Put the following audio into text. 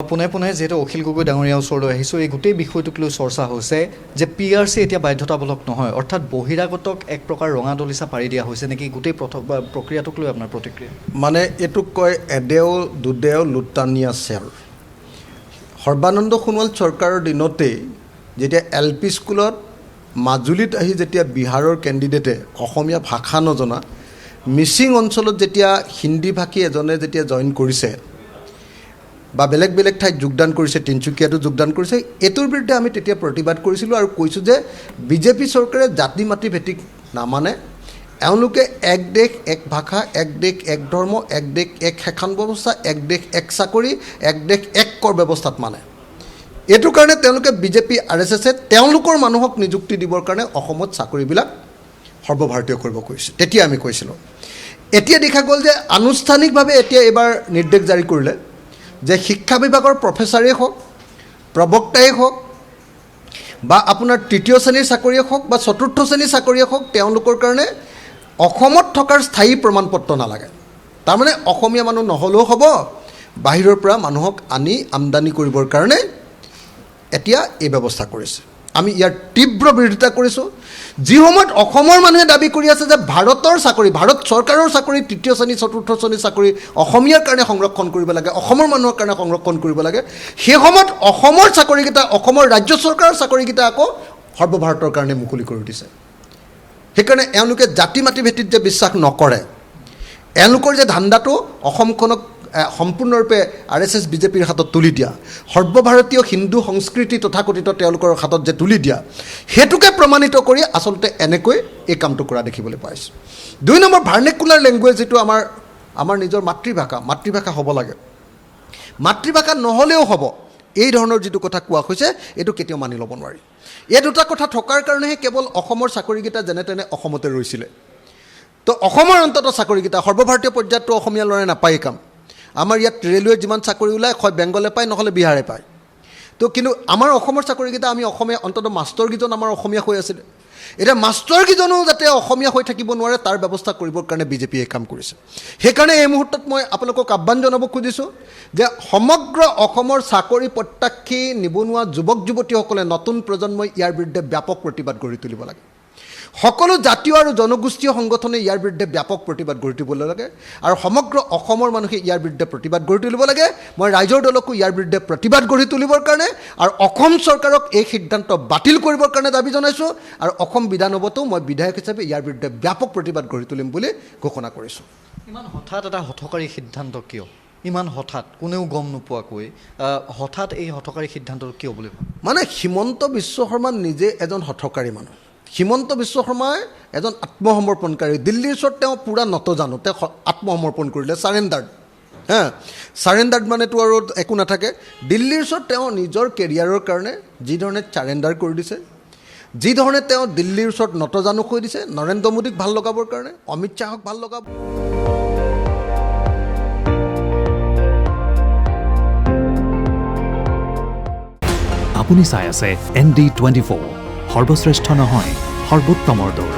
পোনে পোনে যেহেতু অখিল গগৈ ডাঙৰীয়াৰ ওচৰলৈ আহিছোঁ এই গোটেই বিষয়টোক লৈ চৰ্চা হৈছে যে PRC এতিয়া বাধ্যতামূলক নহয় অৰ্থাৎ বহিৰাগতক এক প্ৰকাৰ ৰঙা দলিচা পাৰি দিয়া হৈছে নেকি গোটেই প্ৰক্ৰিয়াটোক লৈ আপোনাৰ প্ৰতিক্ৰিয়া মানে এইটোক কয় এদেও দুদেও লুটানিয়া চেল সৰ্বানন্দ সোণোৱাল চৰকাৰৰ দিনতেই যেতিয়া LP স্কুলত মাজুলীত আহি যেতিয়া বিহাৰৰ কেণ্ডিডেটে অসমীয়া ভাষা নজনা মিচিং অঞ্চলত যেতিয়া হিন্দী ভাষী এজনে যেতিয়া জইন কৰিছে বা বেলেগ বেলেগ ঠাইত যোগদান কৰিছে তিনচুকীয়াতো যোগদান কৰিছে এটোৰ বিৰুদ্ধে আমি তেতিয়া প্ৰতিবাদ কৰিছিলোঁ আৰু কৈছোঁ যে বিজেপি চৰকাৰে জাতি মাতি ভিত্তিক নামানে এওঁলোকে এক দেশ এক ভাষা এক দেশ এক ধৰ্ম এক দেশ এক শাসন ব্যৱস্থা এক দেশ এক চাকৰি এক দেশ এক কৰ ব্যৱস্থাত মানে এইটো কাৰণে তেওঁলোকে বিজেপি RSSে তেওঁলোকৰ মানুহক নিযুক্তি দিবৰ কাৰণে অসমত চাকৰিবিলাক সৰ্বভাৰতীয় কৰিব কৈছে তেতিয়া আমি কৈছিলোঁ এতিয়া দেখা গ'ল যে আনুষ্ঠানিকভাৱে এতিয়া এবাৰ নিৰ্দেশ জাৰি কৰিলে যে শিক্ষা বিভাগৰ প্ৰফেচাৰেই হওক প্ৰবক্তাই হওক বা আপোনাৰ তৃতীয় শ্ৰেণীৰ চাকৰিয়ে হওক বা চতুৰ্থ শ্ৰেণীৰ চাকৰিয়ে হওক তেওঁলোকৰ কাৰণে অসমত থকাৰ স্থায়ী প্ৰমাণপত্ৰ নালাগে তাৰমানে অসমীয়া মানুহ নহ'লেও হ'ব বাহিৰৰ পৰা মানুহক আনি আমদানি কৰিবৰ কাৰণে এতিয়া এই ব্যৱস্থা কৰিছে আমি ইয়াৰ তীব্ৰ বিৰোধিতা কৰিছোঁ যি সময়ত অসমৰ মানুহে দাবী কৰি আছে যে ভাৰতৰ চাকৰি ভাৰত চৰকাৰৰ চাকৰি তৃতীয় শ্ৰেণী চতুৰ্থ শ্ৰেণীৰ চাকৰি অসমীয়াৰ কাৰণে সংৰক্ষণ কৰিব লাগে অসমৰ মানুহৰ কাৰণে সংৰক্ষণ কৰিব লাগে সেই সময়ত অসমৰ চাকৰিকেইটা অসমৰ ৰাজ্য চৰকাৰৰ চাকৰিকেইটা আকৌ সৰ্বভাৰতৰ কাৰণে মুকলি কৰি দিছে সেইকাৰণে এওঁলোকে জাতি মাতি ভিত্তিত যে বিশ্বাস নকৰে এওঁলোকৰ যে ধান্দাটো অসমখনক সম্পূৰ্ণৰূপে RSS বিজেপিৰ হাতত তুলি দিয়া সৰ্বভাৰতীয় হিন্দু সংস্কৃতি তথাকথিত তেওঁলোকৰ হাতত যে তুলি দিয়া হেতুকে প্ৰমাণিত কৰি আচলতে এনেকৈ এই কামটো কৰা দেখিবলৈ পাইছোঁ 2 নম্বৰ ভাৰ্নেকুলাৰ লেংগুৱেজ যেটো আমাৰ নিজৰ মাতৃভাষা হ'ব লাগে মাতৃভাষা নহ'লেও হ'ব এই ধৰণৰ যেটো কথা কোৱা হৈছে এটো কেতিয়াও মানি ল'ব নোৱাৰি এই দুটা কথা থকাৰ কাৰণেহে কেৱল অসমৰ চাকৰিকেইটা যেনে তেনে অসমতে ৰৈছিলে তো অসমৰ অন্তত চাকৰিকেইটা সৰ্বভাৰতীয় পৰ্যায়তো অসমীয়া ল'ৰাই নাপায় কাম আমাৰ ইয়াত ৰেলৱে যিমান চাকৰি ওলায় হয় বেংগলে পায় নহ'লে বিহাৰে পায় তো কিন্তু আমাৰ অসমৰ চাকৰিকেইটা আমি অসমীয়া অন্তত মাষ্টৰকেইজন আমাৰ অসমীয়া হৈ আছিলে এতিয়া মাষ্টৰকেইজনো যাতে অসমীয়া হৈ থাকিব নোৱাৰে তাৰ ব্যৱস্থা কৰিবৰ কাৰণে বিজেপিয়ে কাম কৰিছে সেইকাৰণে এই মুহূৰ্তত মই আপোনালোকক আহ্বান জনাব খুজিছোঁ যে সমগ্ৰ অসমৰ চাকৰি প্ৰত্যাশী নিবনুৱা যুৱক যুৱতীসকলে নতুন প্ৰজন্মই ইয়াৰ বিৰুদ্ধে ব্যাপক প্ৰতিবাদ গঢ়ি তুলিব লাগে সকলো জাতীয় আৰু জনগোষ্ঠীয় সংগঠনে ইয়াৰ বিৰুদ্ধে ব্যাপক প্ৰতিবাদ গঢ়ি তুলিব লাগে আৰু সমগ্ৰ অসমৰ মানুহে ইয়াৰ বিৰুদ্ধে প্ৰতিবাদ গঢ়ি তুলিব লাগে মই ৰাইজৰ দলকো ইয়াৰ বিৰুদ্ধে প্ৰতিবাদ গঢ়ি তুলিবৰ কাৰণে আৰু অসম চৰকাৰক এই সিদ্ধান্ত বাতিল কৰিবৰ কাৰণে দাবী জনাইছোঁ আৰু অসম বিধানসভাতো মই বিধায়ক হিচাপে ইয়াৰ বিৰুদ্ধে ব্যাপক প্ৰতিবাদ গঢ়ি তুলিম বুলি ঘোষণা কৰিছোঁ ইমান হঠাৎ এটা হঠকাৰী সিদ্ধান্ত কিয় ইমান হঠাৎ কোনেও গম নোপোৱাকৈ হঠাৎ এই হঠকাৰী সিদ্ধান্তটো কিয় বুলি মানে হিমন্ত বিশ্ব শৰ্মা নিজে এজন হঠকাৰী মানুহ হিমন্ত বিশ্ব শৰ্মাই এজন আত্মসমৰ্পণকাৰী দিল্লীৰ ওচৰত তেওঁ পূৰা নতজানো তেওঁ আত্মসমৰ্পণ কৰিলে চাৰেণ্ডাৰ্ড মানেতো আৰু একো নাথাকে দিল্লীৰ ওচৰত তেওঁ নিজৰ কেৰিয়াৰৰ কাৰণে যিধৰণে চাৰেণ্ডাৰ কৰি দিছে যিধৰণে তেওঁ দিল্লীৰ ওচৰত নতজানো হৈ দিছে নৰেন্দ্ৰ মোদীক ভাল লগাবৰ কাৰণে অমিত শ্বাহক ভাল লগাব আপুনি চাই আছে ND24 সৰ্বশ্ৰেষ্ঠ নহয় সৰ্বোত্তমৰ দৌৰ